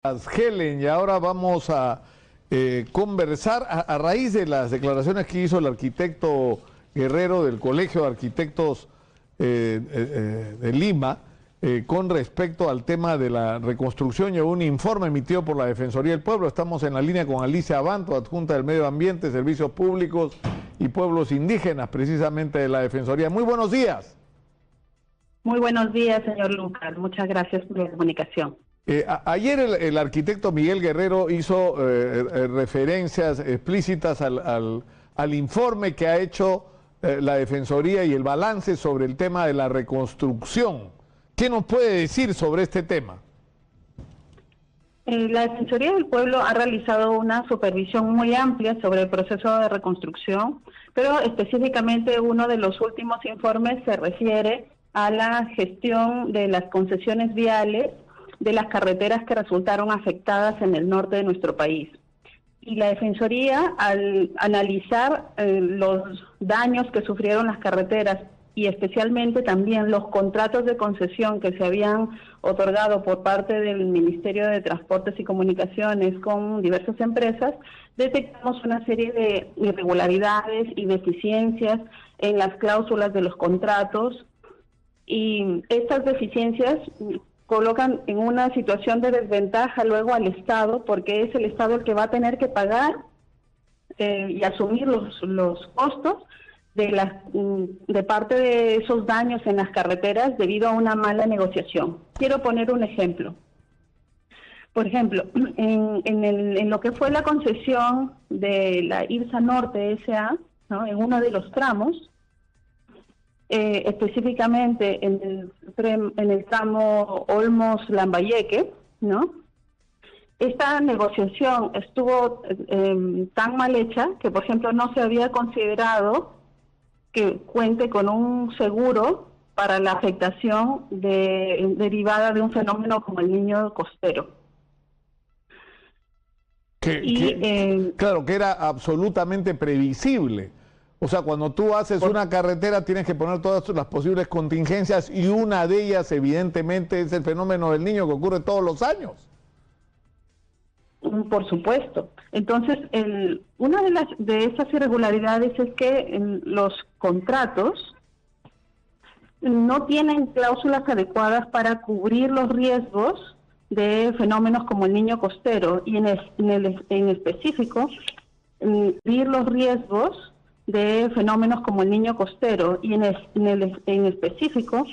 Helen, y ahora vamos a conversar a raíz de las declaraciones que hizo el arquitecto Guerrero del Colegio de Arquitectos de Lima con respecto al tema de la reconstrucción y un informe emitido por la Defensoría del Pueblo. Estamos en la línea con Alicia Abanto, adjunta del Medio Ambiente, Servicios Públicos y Pueblos Indígenas, precisamente de la Defensoría. Muy buenos días. Muy buenos días, señor Lucas. Muchas gracias por la comunicación. Ayer el arquitecto Miguel Guerrero hizo referencias explícitas al informe que ha hecho la Defensoría y el balance sobre el tema de la reconstrucción. ¿Qué nos puede decir sobre este tema? La Defensoría del Pueblo ha realizado una supervisión muy amplia sobre el proceso de reconstrucción, pero específicamente uno de los últimos informes se refiere a la gestión de las concesiones viales de las carreteras que resultaron afectadas en el norte de nuestro país. Y la Defensoría, al analizar los daños que sufrieron las carreteras y especialmente también los contratos de concesión que se habían otorgado por parte del Ministerio de Transportes y Comunicaciones con diversas empresas, detectamos una serie de irregularidades y deficiencias en las cláusulas de los contratos, y estas deficiencias colocan en una situación de desventaja luego al Estado, porque es el Estado el que va a tener que pagar y asumir los costos de parte de esos daños en las carreteras debido a una mala negociación. Quiero poner un ejemplo. Por ejemplo, en lo que fue la concesión de la IRSA Norte S.A., ¿no?, en uno de los tramos, específicamente en el tramo Olmos-Lambayeque, ¿no? Esta negociación estuvo tan mal hecha que, por ejemplo, no se había considerado que cuente con un seguro para la afectación derivada de un fenómeno como el niño costero. Claro, que era absolutamente previsible. O sea, cuando tú haces una carretera tienes que poner todas las posibles contingencias y una de ellas evidentemente es el fenómeno del niño que ocurre todos los años. Por supuesto. Entonces, una de esas irregularidades es que los contratos no tienen cláusulas adecuadas para cubrir los riesgos de fenómenos como el niño costero y en específico cubrir los riesgos de fenómenos como el niño costero y en específico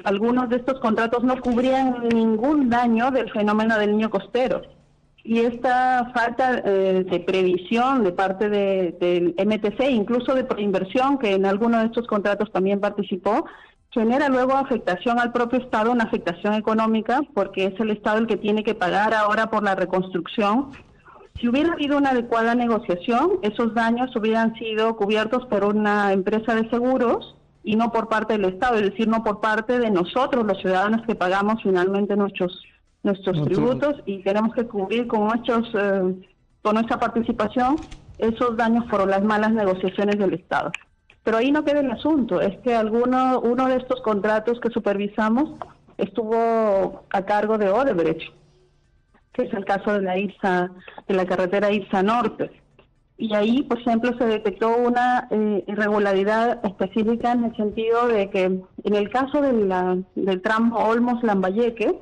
algunos de estos contratos no cubrían ningún daño del fenómeno del niño costero, y esta falta de previsión de parte del MTC, incluso de preinversión, que en alguno de estos contratos también participó, genera luego afectación al propio Estado, una afectación económica, porque es el Estado el que tiene que pagar ahora por la reconstrucción. Si hubiera habido una adecuada negociación, esos daños hubieran sido cubiertos por una empresa de seguros y no por parte del Estado, es decir, no por parte de nosotros, los ciudadanos que pagamos finalmente nuestros tributos, y tenemos que cubrir con nuestra participación esos daños por las malas negociaciones del Estado. Pero ahí no queda el asunto, es que uno de estos contratos que supervisamos estuvo a cargo de Odebrecht, que es el caso de la carretera IRSA Norte. Y ahí, por ejemplo, se detectó una irregularidad específica en el sentido de que en el caso del tramo Olmos-Lambayeque,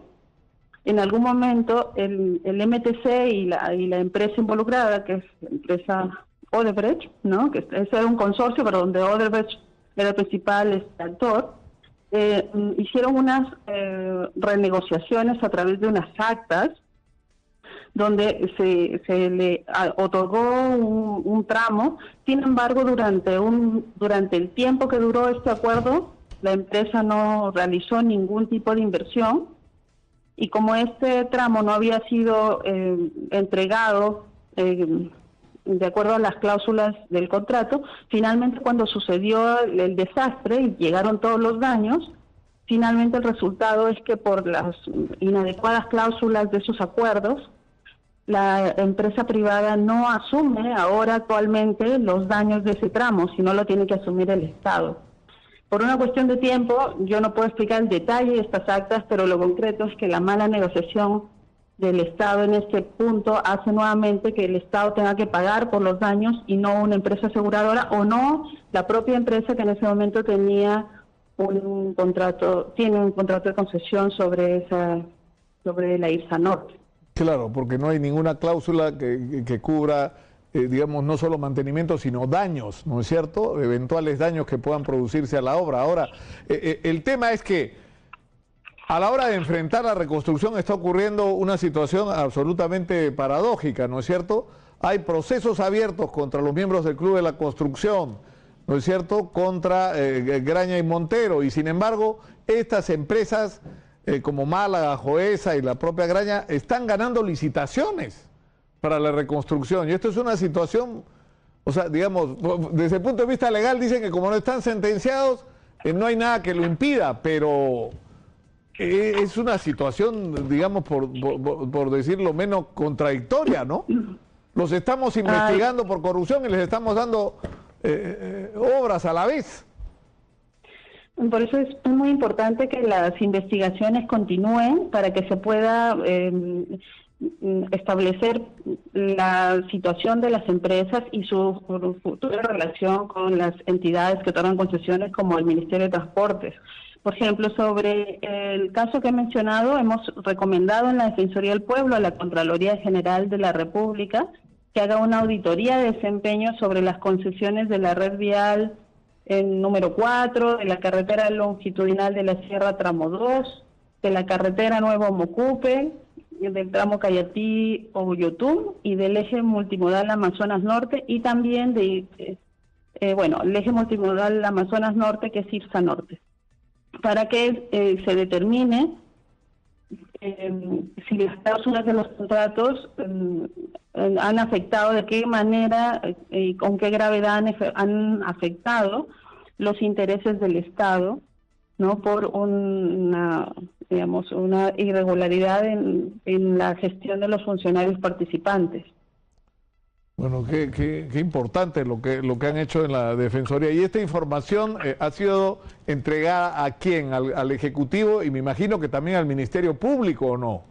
en algún momento el MTC y la empresa involucrada, que es la empresa Odebrecht, ¿no?, que ese era un consorcio, pero donde Odebrecht era el principal actor, hicieron unas renegociaciones a través de unas actas, donde se le otorgó un tramo. Sin embargo, durante el tiempo que duró este acuerdo, la empresa no realizó ningún tipo de inversión, y como este tramo no había sido entregado de acuerdo a las cláusulas del contrato, finalmente cuando sucedió el desastre y llegaron todos los daños, finalmente el resultado es que por las inadecuadas cláusulas de esos acuerdos, la empresa privada no asume ahora actualmente los daños de ese tramo, sino lo tiene que asumir el Estado. Por una cuestión de tiempo, yo no puedo explicar el detalle de estas actas, pero lo concreto es que la mala negociación del Estado en este punto hace nuevamente que el Estado tenga que pagar por los daños y no una empresa aseguradora o no la propia empresa que en ese momento tenía tiene un contrato de concesión sobre la IRSA Norte. Claro, porque no hay ninguna cláusula que cubra, digamos, no solo mantenimiento, sino daños, ¿no es cierto? Eventuales daños que puedan producirse a la obra. Ahora, el tema es que a la hora de enfrentar la reconstrucción está ocurriendo una situación absolutamente paradójica, ¿no es cierto? Hay procesos abiertos contra los miembros del Club de la Construcción, ¿no es cierto?, contra Graña y Montero, y sin embargo, estas empresas como Málaga, Joesa y la propia Graña están ganando licitaciones para la reconstrucción. Y esto es una situación, o sea, digamos, desde el punto de vista legal dicen que como no están sentenciados, no hay nada que lo impida, pero es una situación, digamos, por decirlo menos, contradictoria, ¿no? Los estamos investigando por corrupción y les estamos dando obras a la vez. Por eso es muy importante que las investigaciones continúen para que se pueda establecer la situación de las empresas y su futura relación con las entidades que otorgan concesiones como el Ministerio de Transportes. Por ejemplo, sobre el caso que he mencionado, hemos recomendado en la Defensoría del Pueblo a la Contraloría General de la República que haga una auditoría de desempeño sobre las concesiones de la red vial número 4, de la carretera longitudinal de la Sierra Tramo 2, de la carretera Nuevo Mocupe, del tramo Cayatí-Oyotum y del eje multimodal Amazonas Norte y también el eje multimodal Amazonas Norte, que es IRSA Norte, para que se determine si las cláusulas de los contratos han afectado, de qué manera y con qué gravedad han afectado los intereses del Estado, ¿no?, por una irregularidad en la gestión de los funcionarios participantes. Bueno, qué importante lo que han hecho en la Defensoría. Y esta información ha sido entregada ¿a quién? Al Ejecutivo y me imagino que también al Ministerio Público, ¿o no?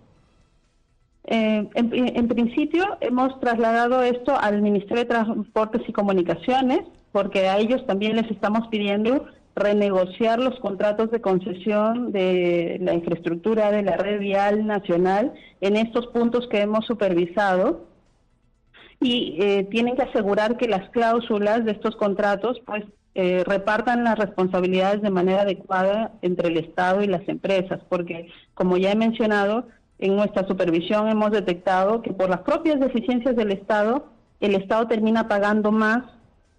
En principio hemos trasladado esto al Ministerio de Transportes y Comunicaciones, porque a ellos también les estamos pidiendo renegociar los contratos de concesión de la infraestructura de la red vial nacional en estos puntos que hemos supervisado. Y tienen que asegurar que las cláusulas de estos contratos pues repartan las responsabilidades de manera adecuada entre el Estado y las empresas, porque como ya he mencionado, en nuestra supervisión hemos detectado que por las propias deficiencias del Estado, el Estado termina pagando más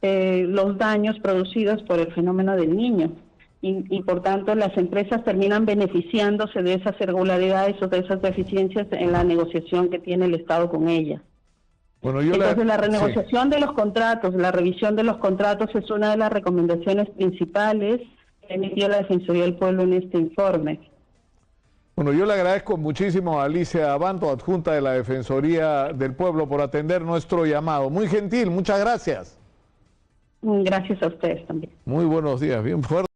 los daños producidos por el fenómeno del Niño. Y por tanto las empresas terminan beneficiándose de esas irregularidades o de esas deficiencias en la negociación que tiene el Estado con ellas. Bueno, Entonces la renegociación de los contratos, la revisión de los contratos es una de las recomendaciones principales que emitió la Defensoría del Pueblo en este informe. Bueno, yo le agradezco muchísimo a Alicia Abanto, adjunta de la Defensoría del Pueblo, por atender nuestro llamado. Muy gentil, muchas gracias. Gracias a ustedes también. Muy buenos días, bien fuerte.